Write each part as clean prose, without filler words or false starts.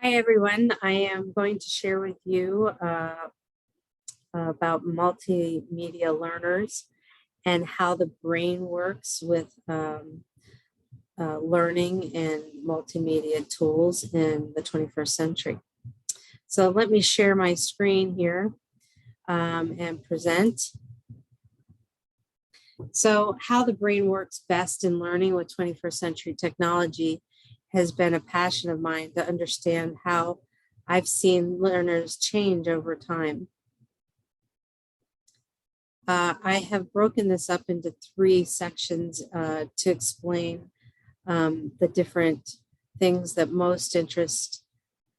Hi, everyone. I am going to share with you about multimedia learners and how the brain works with learning and multimedia tools in the 21st century. So let me share my screen here and present. So how the brain works best in learning with 21st century technology has been a passion of mine to understand how I've seen learners change over time. I have broken this up into three sections to explain the different things that most interest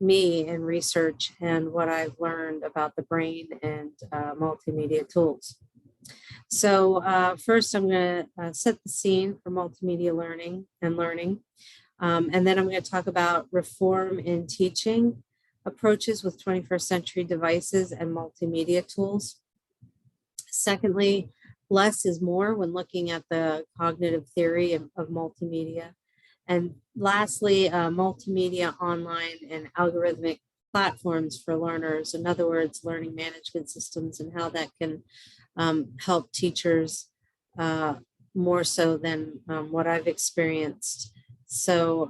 me in research and what I've learned about the brain and multimedia tools. So first, I'm going to set the scene for multimedia learning. And then I'm going to talk about reform in teaching approaches with 21st century devices and multimedia tools. Secondly, less is more when looking at the cognitive theory of multimedia. And lastly, multimedia online and algorithmic platforms for learners. In other words, learning management systems and how that can help teachers more so than what I've experienced. So,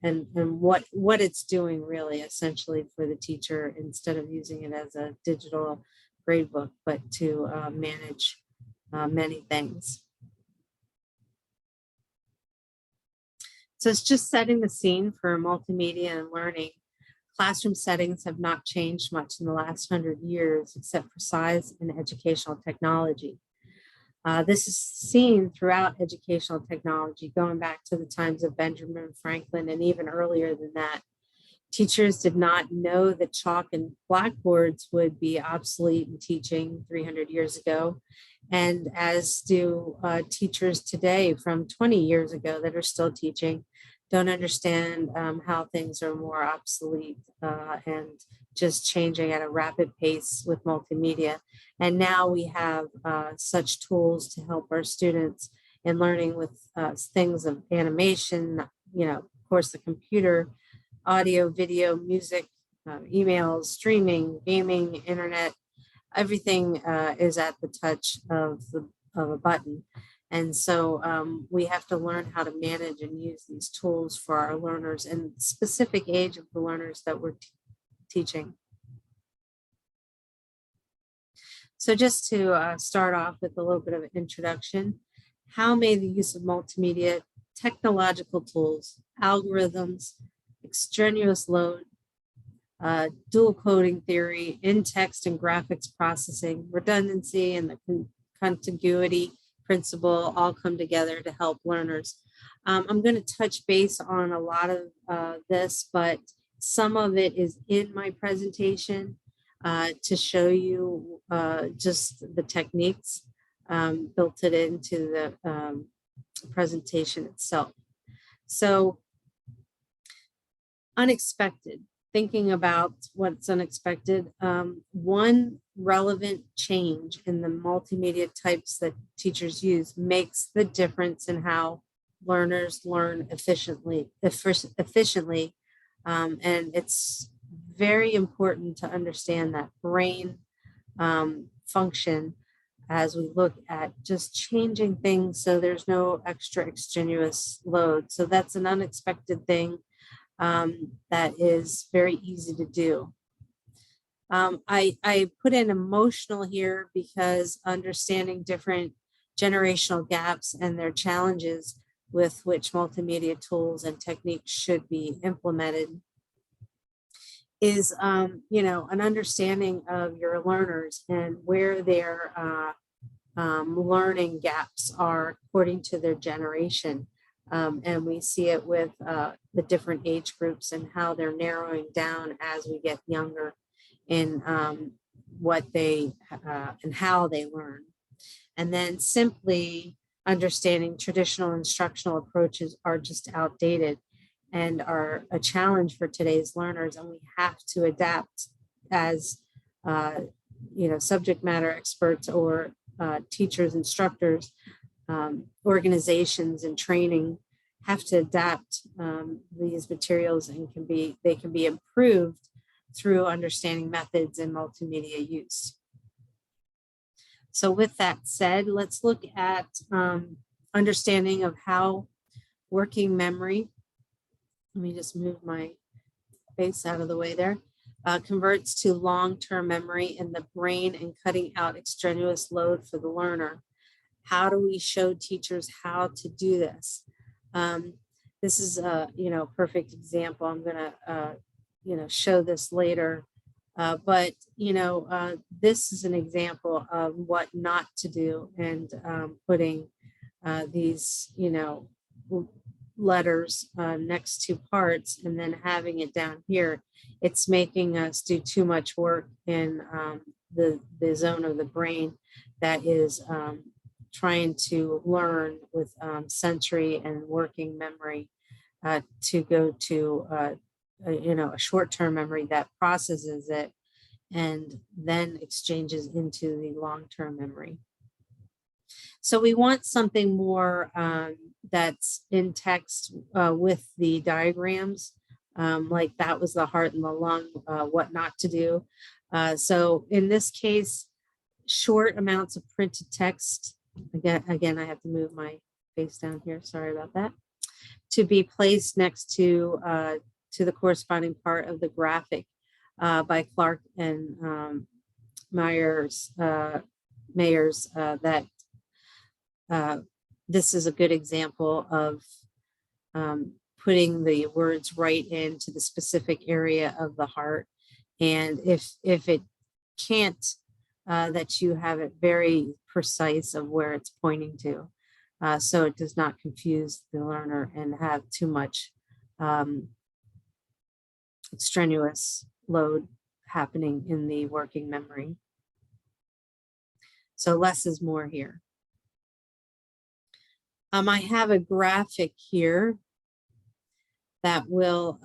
and what it's doing really essentially for the teacher instead of using it as a digital gradebook, but to manage many things. So it's just setting the scene for multimedia and learning. Classroom settings have not changed much in the last 100 years, except for size and educational technology. This is seen throughout educational technology, going back to the times of Benjamin Franklin and even earlier than that. Teachers did not know that chalk and blackboards would be obsolete in teaching 300 years ago, and as do teachers today from 20 years ago that are still teaching, don't understand how things are more obsolete and just changing at a rapid pace with multimedia. And now we have such tools to help our students in learning with things of animation, of course, the computer, audio, video, music, emails, streaming, gaming, internet, everything is at the touch of a button. And so we have to learn how to manage and use these tools for our learners and specific age of the learners that we're teaching. So just to start off with a little bit of an introduction, how may the use of multimedia technological tools, algorithms, extraneous load, dual coding theory, in-text and graphics processing, redundancy, and the contiguity principle all come together to help learners. I'm going to touch base on a lot of this, but some of it is in my presentation to show you just the techniques, built it into the presentation itself. So unexpected, thinking about what's unexpected, one relevant change in the multimedia types that teachers use makes the difference in how learners learn efficiently. And it's very important to understand that brain function as we look at just changing things so there's no extra extraneous load. So that's an unexpected thing that is very easy to do. I put in emotional here because understanding different generational gaps and their challenges with which multimedia tools and techniques should be implemented is, an understanding of your learners and where their learning gaps are according to their generation. And we see it with the different age groups and how they're narrowing down as we get younger in what they and how they learn. And then simply understanding traditional instructional approaches are just outdated and are a challenge for today's learners. And we have to adapt as, subject matter experts or teachers, instructors, organizations and training have to adapt these materials, and they can be improved through understanding methods and multimedia use. So with that said, let's look at understanding of how working memory, let me just move my face out of the way there, converts to long-term memory in the brain and cutting out extraneous load for the learner. How do we show teachers how to do this? This is a perfect example. I'm gonna show this later, but this is an example of what not to do, and putting these letters next to parts and then having it down here. It's making us do too much work in the zone of the brain that is trying to learn with sensory and working memory to go to a short-term memory that processes it and then exchanges into the long-term memory. So we want something more that's in text with the diagrams, like that was the heart and the lung, what not to do. So in this case, short amounts of printed text, again, I have to move my face down here, sorry about that, to be placed next to the corresponding part of the graphic by Clark and Myers, that this is a good example of putting the words right into the specific area of the heart. And if it can't, that you have it very precise of where it's pointing to, so it does not confuse the learner and have too much strenuous load happening in the working memory. So less is more here. I have a graphic here that will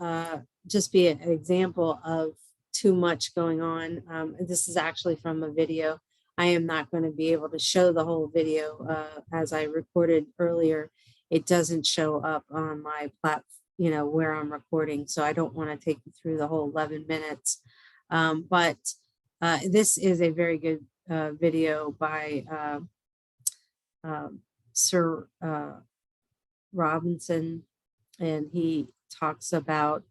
just be an example of too much going on. This is actually from a video. I am not going to be able to show the whole video as I recorded earlier. It doesn't show up on my platform, where I'm recording. So I don't want to take you through the whole 11 minutes. But this is a very good video by Sir Robinson, and he talks about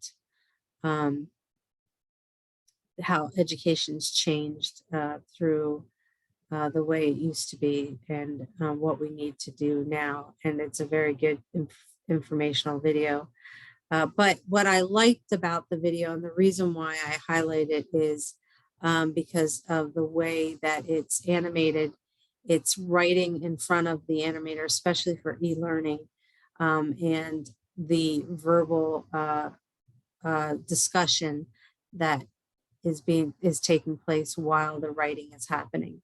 how education's changed through the way it used to be, and what we need to do now. And it's a very good informational video. But what I liked about the video, and the reason why I highlight it, is because of the way that it's animated. It's writing in front of the animator, especially for e-learning, and the verbal discussion that is taking place while the writing is happening.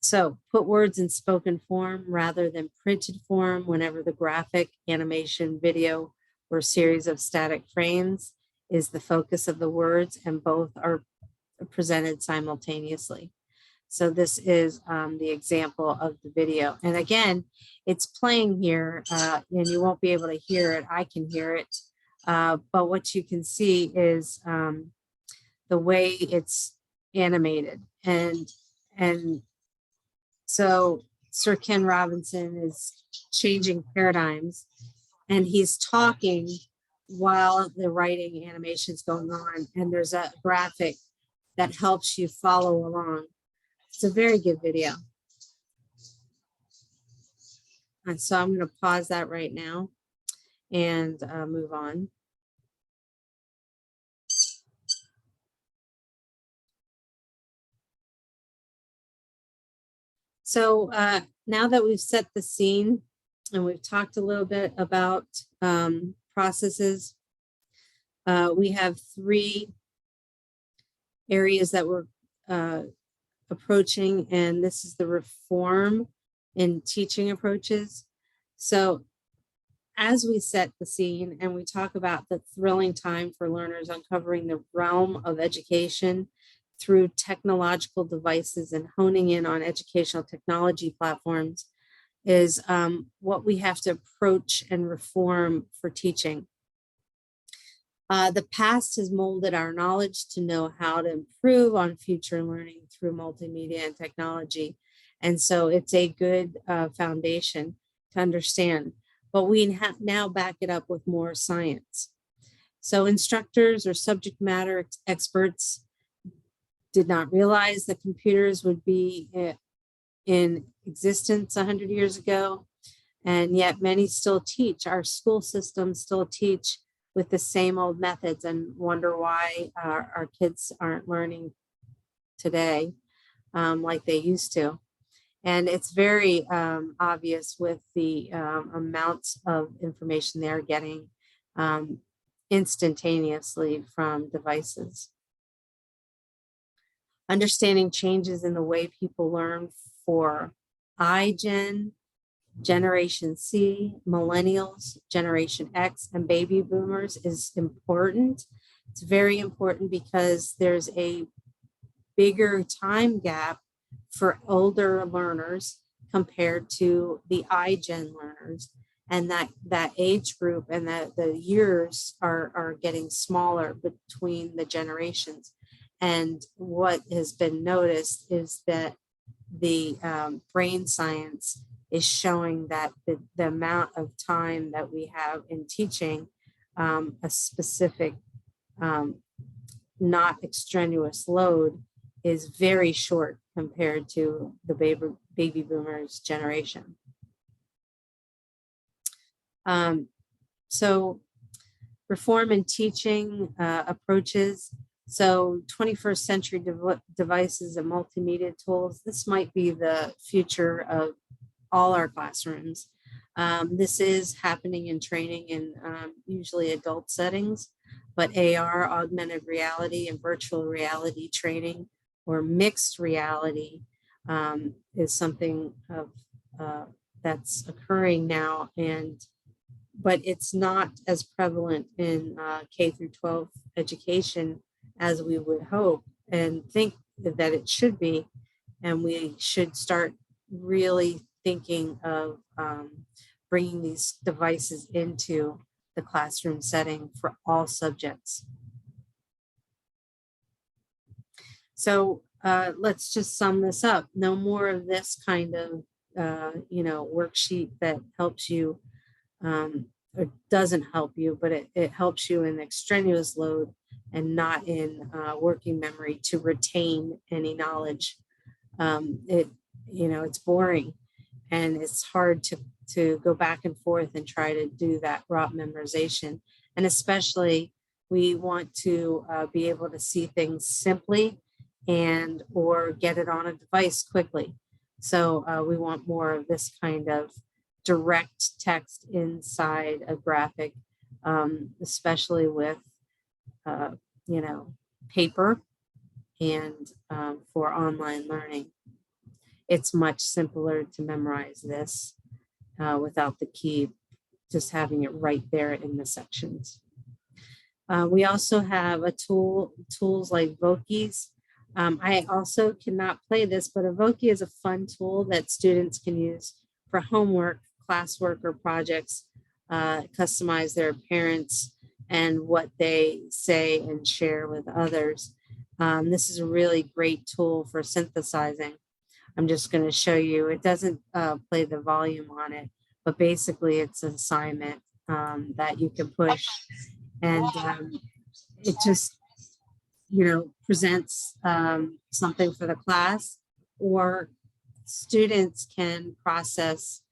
So put words in spoken form rather than printed form whenever the graphic, animation, video, or series of static frames is the focus of the words, and both are presented simultaneously. So this is the example of the video. And again, it's playing here, and you won't be able to hear it. I can hear it. But what you can see is the way it's animated. And so Sir Ken Robinson is changing paradigms, and he's talking while the writing animation is going on. And there's a graphic that helps you follow along. It's a very good video. And so I'm going to pause that right now and move on. So now that we've set the scene and we've talked a little bit about processes, we have 3 areas that we're approaching, and this is the reform in teaching approaches. So as we set the scene and we talk about the thrilling time for learners uncovering the realm of education through technological devices and honing in on educational technology platforms, is what we have to approach and reform for teaching. The past has molded our knowledge to know how to improve on future learning through multimedia and technology. And so it's a good foundation to understand, but we now back it up with more science. So instructors or subject matter experts did not realize that computers would be in existence 100 years ago. And yet many still teach, our school systems still teach with the same old methods, and wonder why our kids aren't learning today like they used to. And it's very obvious with the amounts of information they're getting instantaneously from devices. Understanding changes in the way people learn for iGen, Generation C, Millennials, Generation X, and Baby Boomers is important. It's very important because there's a bigger time gap for older learners compared to the iGen learners. And that age group and the years are getting smaller between the generations. And what has been noticed is that the brain science is showing that the amount of time that we have in teaching a specific not extraneous load is very short compared to the baby boomers generation. So reform in teaching approaches. So 21st century devices and multimedia tools, this might be the future of all our classrooms. This is happening in training in usually adult settings, but AR, augmented reality, and virtual reality training, or mixed reality, is something of, that's occurring now, but it's not as prevalent in K through 12 education as we would hope and think that it should be. And we should start really thinking of bringing these devices into the classroom setting for all subjects. So let's just sum this up. No more of this kind of worksheet that helps you or doesn't help you, but it helps you in extraneous load and not in working memory to retain any knowledge. It's boring and it's hard to go back and forth and try to do that rote memorization. And especially we want to be able to see things simply and or get it on a device quickly. So we want more of this kind of direct text inside a graphic, especially with paper and for online learning. It's much simpler to memorize this without the key, just having it right there in the sections. We also have tools like Voki's. I also cannot play this, but a Voki is a fun tool that students can use for homework, classwork, or projects, customize their appearance and what they say and share with others. This is a really great tool for synthesizing. I'm just going to show you. It doesn't play the volume on it, but basically it's an assignment that you can push, and it just presents something for the class, or students can process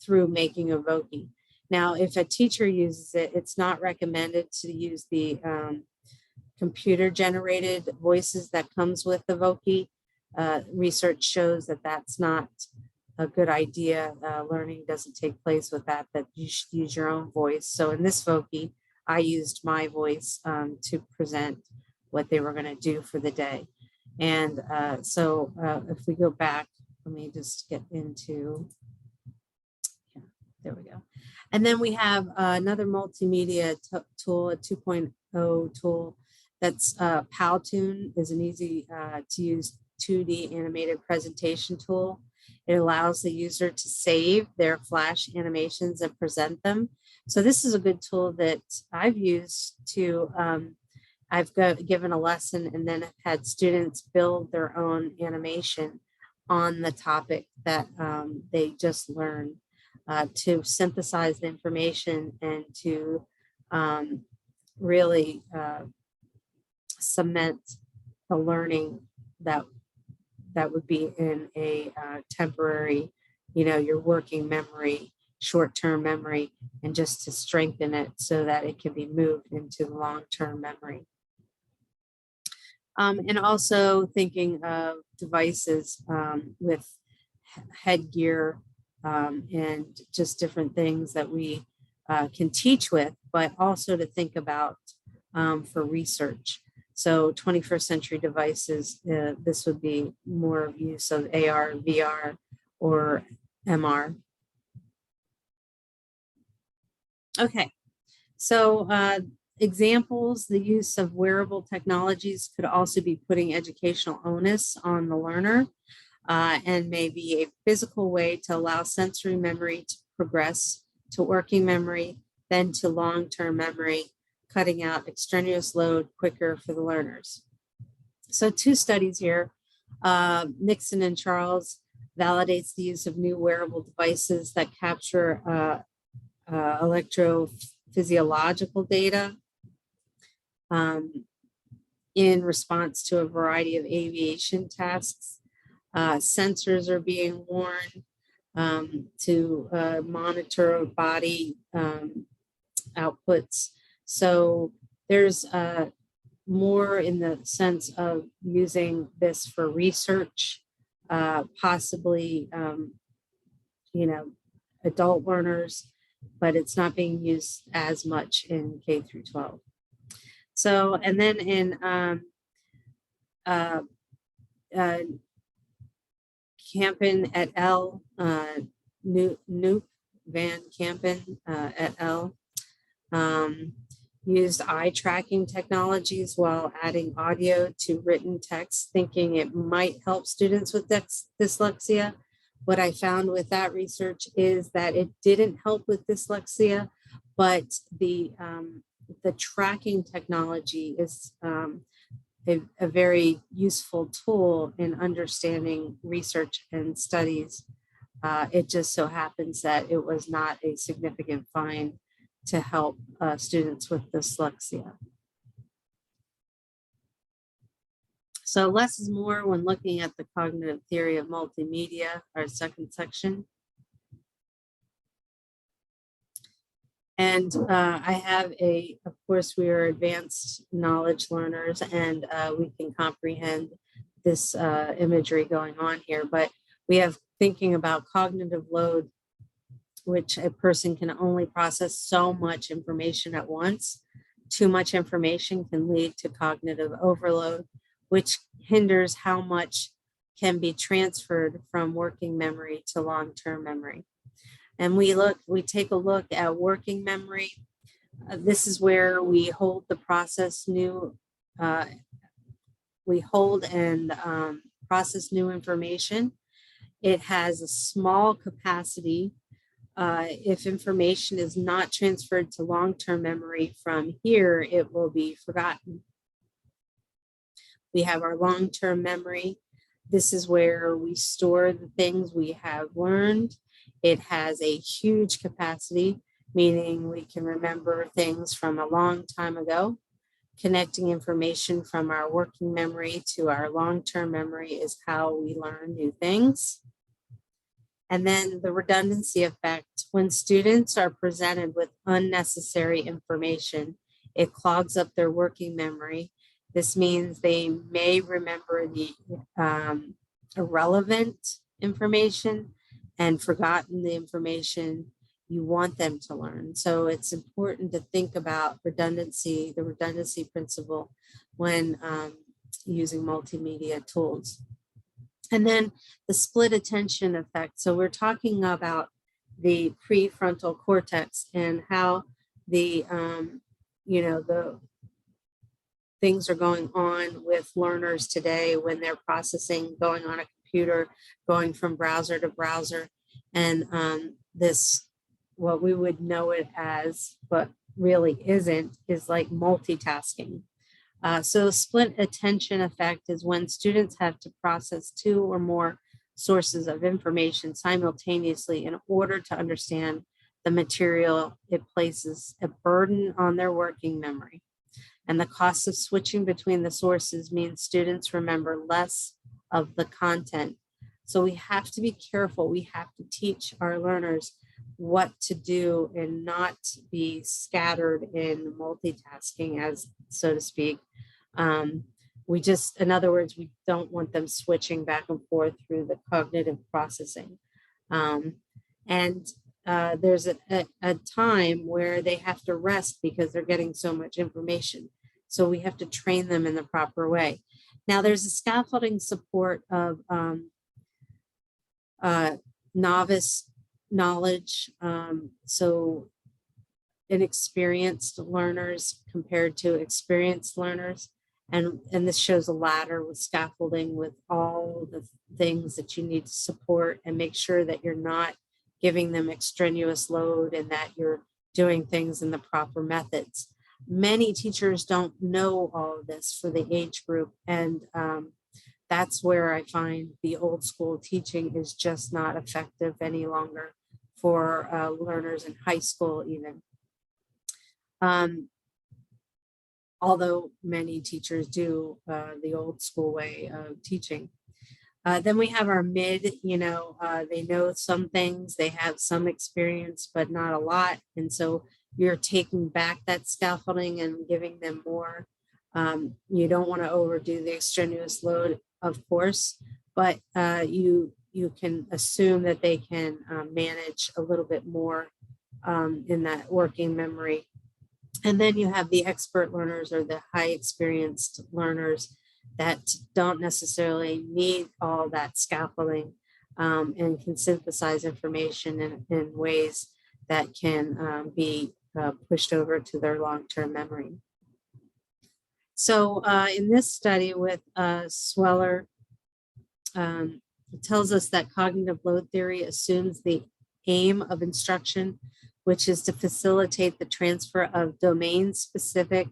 through making a Voki. Now, if a teacher uses it, it's not recommended to use the computer generated voices that comes with the Voki. Research shows that that's not a good idea. Learning doesn't take place with that you should use your own voice. So in this Voki, I used my voice to present what they were going to do for the day. And so if we go back, let me just get into, there we go. And then we have another multimedia tool, a 2.0 tool that's Powtoon, is an easy to use 2D animated presentation tool. It allows the user to save their flash animations and present them. So this is a good tool that I've used to, given a lesson and then have had students build their own animation on the topic that they just learned, to synthesize the information and to really cement the learning that would be in a temporary, your working memory, short-term memory, and just to strengthen it so that it can be moved into long-term memory. And also thinking of devices with headgear and just different things that we can teach with, but also to think about for research. So 21st century devices, this would be more of use of AR, VR, or MR. Okay, so examples, the use of wearable technologies could also be putting educational onus on the learner, and maybe a physical way to allow sensory memory to progress to working memory, then to long-term memory, cutting out extraneous load quicker for the learners. So 2 studies here, Nixon and Charles validates the use of new wearable devices that capture electrophysiological data in response to a variety of aviation tasks. Sensors are being worn to monitor body outputs. So there's more in the sense of using this for research, possibly, adult learners, but it's not being used as much in K through 12. So, and then in Kampen et al., Noop Van Kampen et al., used eye tracking technologies while adding audio to written text, thinking it might help students with dyslexia. What I found with that research is that it didn't help with dyslexia, but the tracking technology is a very useful tool in understanding research and studies. It just so happens that it was not a significant find to help students with dyslexia. So less is more when looking at the cognitive theory of multimedia, our second section. And I have of course, we are advanced knowledge learners and we can comprehend this imagery going on here, but we have thinking about cognitive load, which a person can only process so much information at once. Too much information can lead to cognitive overload, which hinders how much can be transferred from working memory to long-term memory. And we take a look at working memory. This is where we hold the process we hold and process new information. It has a small capacity. If information is not transferred to long-term memory from here, it will be forgotten. We have our long-term memory. This is where we store the things we have learned. It has a huge capacity, meaning we can remember things from a long time ago. Connecting information from our working memory to our long-term memory is how we learn new things. And then the redundancy effect, when students are presented with unnecessary information, it clogs up their working memory. This means they may remember the irrelevant information and forgotten the information you want them to learn. So it's important to think about redundancy, the redundancy principle, when using multimedia tools. And then the split attention effect. So we're talking about the prefrontal cortex and how the things are going on with learners today when they're processing, going on a computer, going from browser to browser. And this, what we would know it as, but really isn't, is like multitasking. So split attention effect is when students have to process two or more sources of information simultaneously in order to understand the material. It places a burden on their working memory. And the cost of switching between the sources means students remember less of the content. So we have to be careful. We have to teach our learners what to do and not be scattered in multitasking, as so to speak. We just, in other words, we don't want them switching back and forth through the cognitive processing. And there's a time where they have to rest because they're getting so much information. So we have to train them in the proper way. Now there's a scaffolding support of novice knowledge. So inexperienced learners compared to experienced learners. And this shows a ladder with scaffolding with all the things that you need to support and make sure that you're not giving them extraneous load and that you're doing things in the proper methods. Many teachers don't know all of this for the age group. And that's where I find the old school teaching is just not effective any longer for learners in high school even. Although many teachers do the old school way of teaching. Then we have our mid, they know some things, they have some experience, but not a lot. And so you're taking back that scaffolding and giving them more. You don't want to overdo the extraneous load, of course, but you can assume that they can manage a little bit more in that working memory. And then you have the expert learners or the high experienced learners that don't necessarily need all that scaffolding and can synthesize information in ways that can be pushed over to their long-term memory. So in this study with Sweller, it tells us that cognitive load theory assumes the aim of instruction, which is to facilitate the transfer of domain-specific,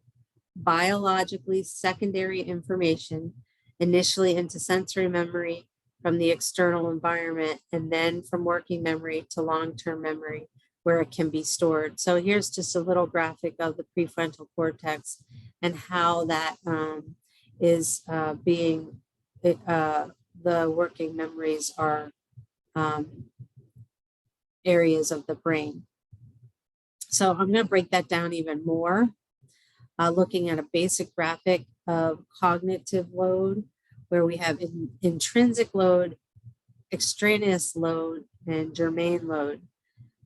biologically secondary information, initially into sensory memory from the external environment, and then from working memory to long-term memory, where it can be stored. So here's just a little graphic of the prefrontal cortex and how that is being, the working memories are areas of the brain. So I'm going to break that down even more, looking at a basic graphic of cognitive load, where we have intrinsic load, extraneous load, and germane load.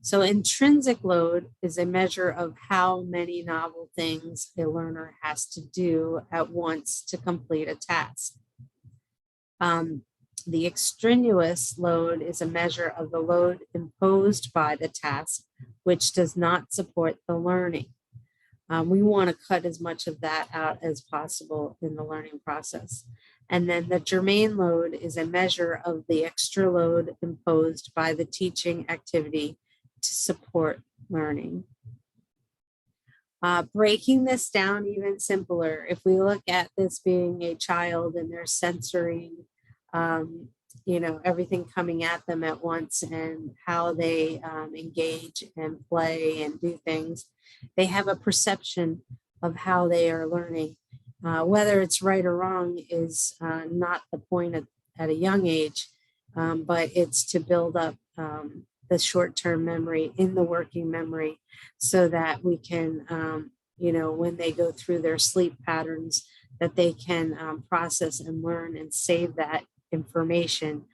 So intrinsic load is a measure of how many novel things a learner has to do at once to complete a task. The extraneous load is a measure of the load imposed by the task, which does not support the learning. We want to cut as much of that out as possible in the learning process. And then the germane load is a measure of the extra load imposed by the teaching activity to support learning. Breaking this down even simpler, if we look at this being a child and their sensory, everything coming at them at once and how they engage and play and do things, they have a perception of how they are learning. Whether it's right or wrong is not the point at a young age, but it's to build up the short-term memory in the working memory so that we can, when they go through their sleep patterns, that they can process and learn and save that information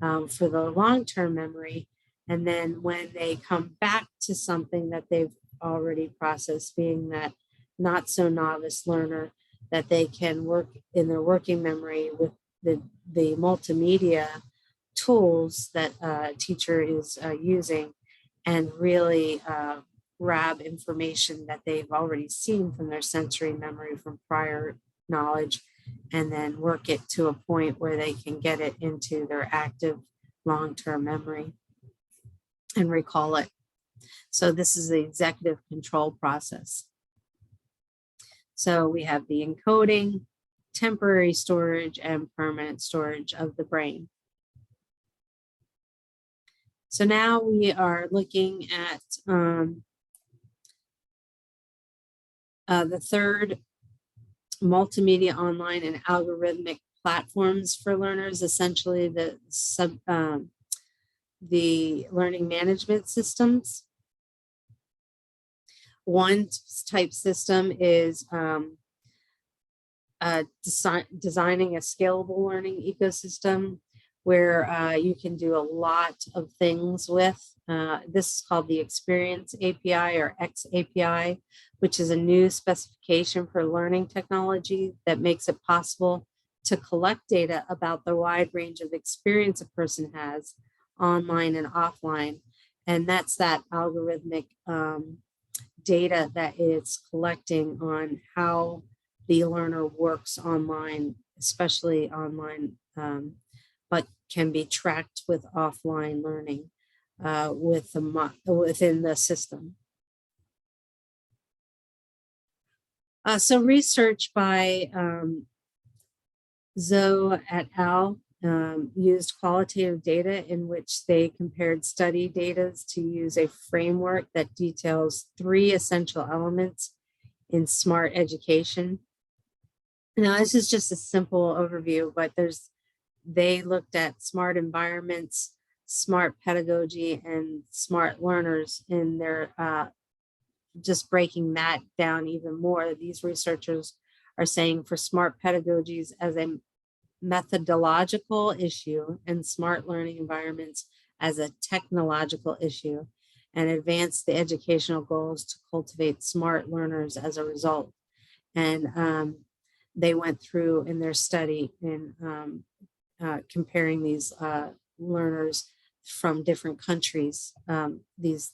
for the long-term memory. And then when they come back to something that they've already processed, being that not so novice learner, that they can work in their working memory with the multimedia tools that a teacher is using and really grab information that they've already seen from their sensory memory from prior knowledge and then work it to a point where they can get it into their active long-term memory and recall it. So this is the executive control process. So we have the encoding, temporary storage, and permanent storage of the brain. So now we are looking at the third, multimedia, online, and algorithmic platforms for learners, essentially the learning management systems. One type system is designing a scalable learning ecosystem where you can do a lot of things with. This is called the Experience API or X API, which is a new specification for learning technology that makes it possible to collect data about the wide range of experience a person has online and offline. And that's that algorithmic data that it's collecting on how the learner works online, especially online, but can be tracked with offline learning within the system. So research by Zhou et al. Used qualitative data in which they compared study data to use a framework that details 3 essential elements in smart education. Now, this is just a simple overview, but they looked at smart environments, smart pedagogy, and smart learners in their, just breaking that down even more. These researchers are saying for smart pedagogies as a methodological issue and smart learning environments as a technological issue, and advance the educational goals to cultivate smart learners as a result. And they went through in their study in comparing these learners from different countries, these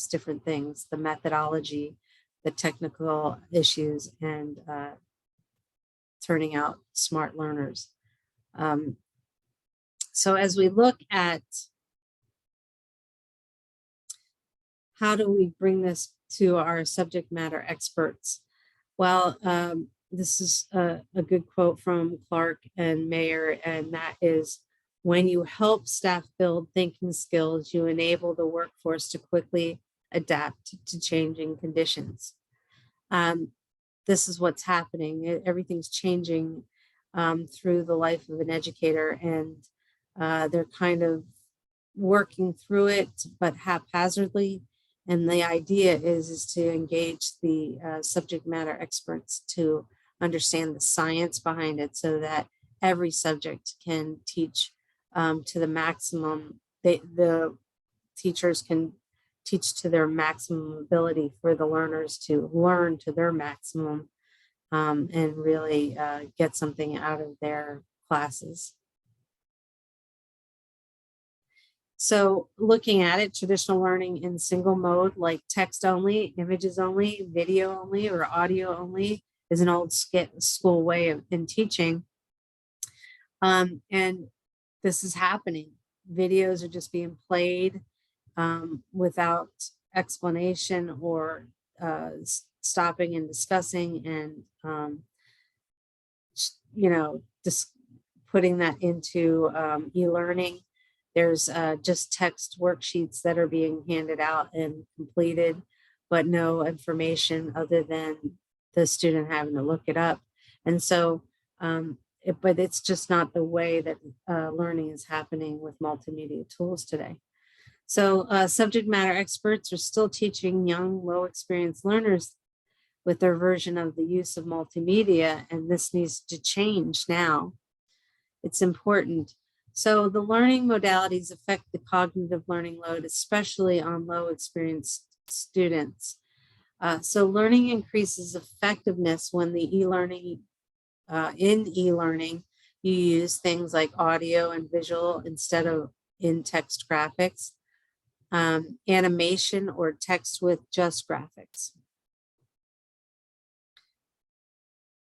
different things, the methodology, the technical issues, and turning out smart learners. So as we look at how do we bring this to our subject matter experts? Well, this is a good quote from Clark and Mayer, and that is, when you help staff build thinking skills, you enable the workforce to quickly adapt to changing conditions. This is what's happening. Everything's changing through the life of an educator, and they're kind of working through it, but haphazardly. And the idea is to engage the subject matter experts to understand the science behind it so that every subject can teach to the maximum. The teachers can teach to their maximum ability for the learners to learn to their maximum and really get something out of their classes. So looking at it, traditional learning in single mode, like text only, images only, video only, or audio only, is an old school way of teaching. And this is happening. Videos are just being played without explanation or stopping and discussing and, just putting that into e-learning. There's just text worksheets that are being handed out and completed, but no information other than the student having to look it up. And so, but it's just not the way that learning is happening with multimedia tools today. So subject matter experts are still teaching young, low experienced learners with their version of the use of multimedia, and this needs to change now. It's important. So the learning modalities affect the cognitive learning load, especially on low experienced students. So learning increases effectiveness when the e-learning, in e-learning, you use things like audio and visual instead of in-text graphics, animation, or text with just graphics.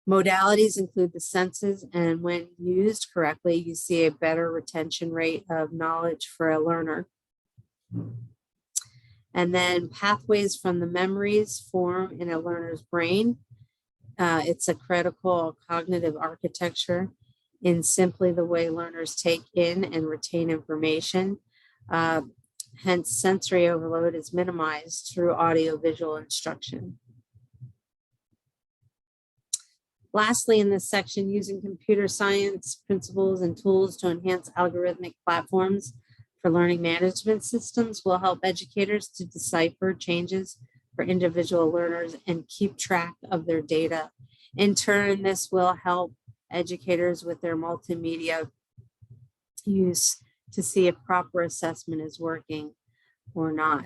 Modalities include the senses, and when used correctly, you see a better retention rate of knowledge for a learner. And then pathways from the memories form in a learner's brain. It's a critical cognitive architecture in simply the way learners take in and retain information. Hence, sensory overload is minimized through audio-visual instruction. Lastly, in this section, using computer science principles and tools to enhance algorithmic platforms for learning management systems will help educators to decipher changes for individual learners and keep track of their data. In turn, this will help educators with their multimedia use to see if proper assessment is working or not.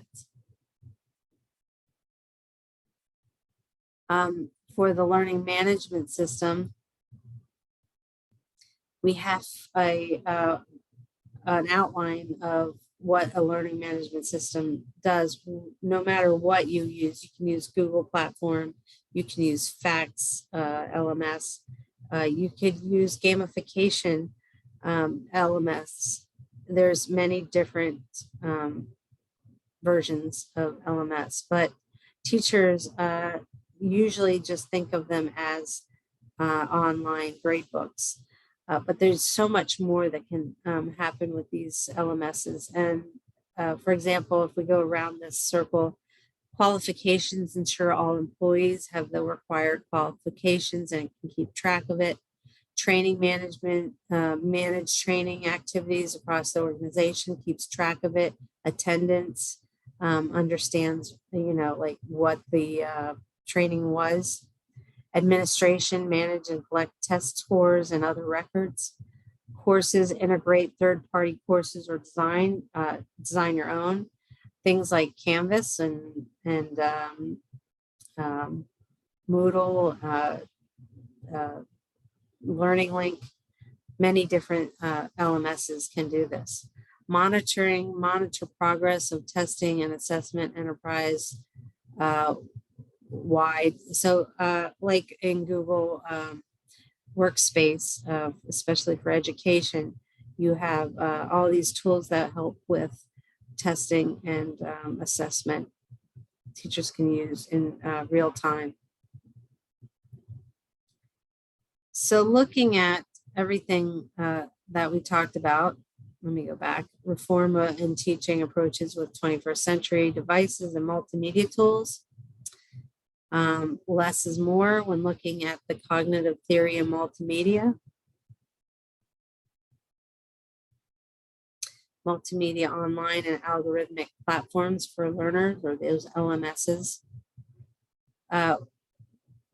For the learning management system, we have an outline of what a learning management system does. No matter what you can use Google platform, you can use Facts, LMS, you could use gamification, LMS. There's many different versions of LMS, but teachers usually just think of them as online grade books. But there's so much more that can happen with these LMSs. And for example, if we go around this circle, qualifications ensure all employees have the required qualifications and can keep track of it. Training management, manage training activities across the organization, keeps track of it. Attendance, understands, like what the training was. Administration, manage and collect test scores and other records. Courses, integrate third-party courses or design your own. Things like Canvas and Moodle, Learning Link, many different LMSs can do this. Monitor progress of testing and assessment enterprise wide. So like in Google Workspace, especially for education, you have all these tools that help with testing and assessment teachers can use in real time. So looking at everything that we talked about, let me go back. Reform in teaching approaches with 21st century devices and multimedia tools. Less is more when looking at the cognitive theory of multimedia. Multimedia online and algorithmic platforms for learners, or those LMSs.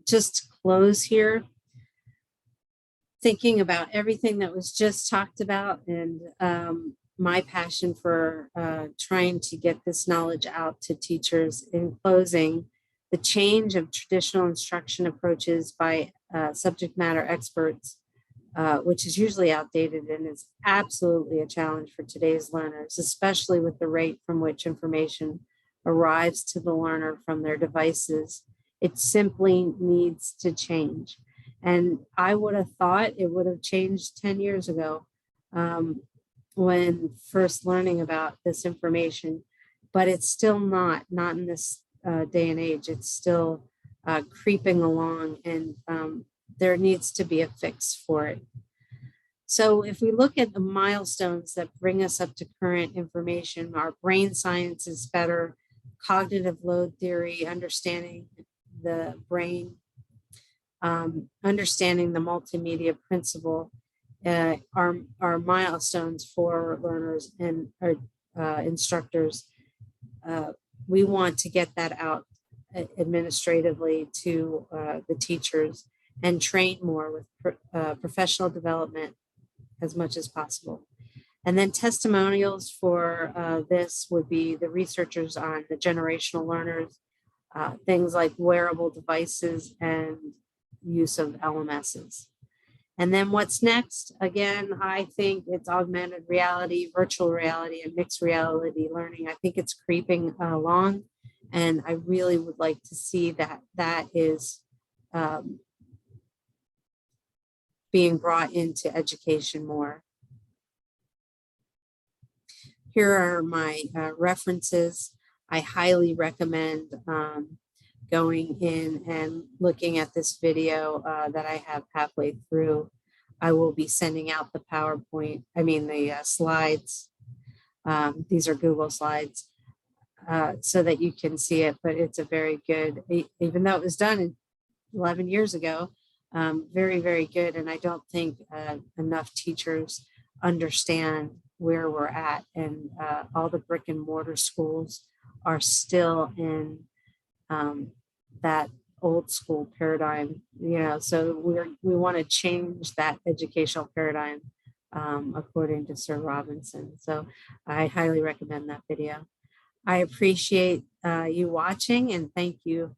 Just to close here, thinking about everything that was just talked about and my passion for trying to get this knowledge out to teachers. In closing, the change of traditional instruction approaches by subject matter experts, which is usually outdated and is absolutely a challenge for today's learners, especially with the rate from which information arrives to the learner from their devices. It simply needs to change. And I would have thought it would have changed 10 years ago when first learning about this information, but it's still not in this day and age. It's still creeping along, and there needs to be a fix for it. So if we look at the milestones that bring us up to current information, our brain science is better, cognitive load theory, understanding the brain, understanding the multimedia principle are milestones for learners and instructors. We want to get that out administratively to the teachers and train more with professional development as much as possible. And then testimonials for this would be the researchers on the generational learners, things like wearable devices and use of LMSs. And then what's next? Again, I think it's augmented reality, virtual reality, and mixed reality learning. I think it's creeping along, and I really would like to see that is being brought into education more. Here are my references. I highly recommend going in and looking at this video that I have halfway through. I will be sending out the PowerPoint, the slides. These are Google slides so that you can see it, but it's a very good, even though it was done 11 years ago, very, very good. And I don't think enough teachers understand where we're at, and all the brick and mortar schools are still in that old school paradigm, so we want to change that educational paradigm according to Sir Robinson. So I highly recommend that video. I appreciate you watching, and thank you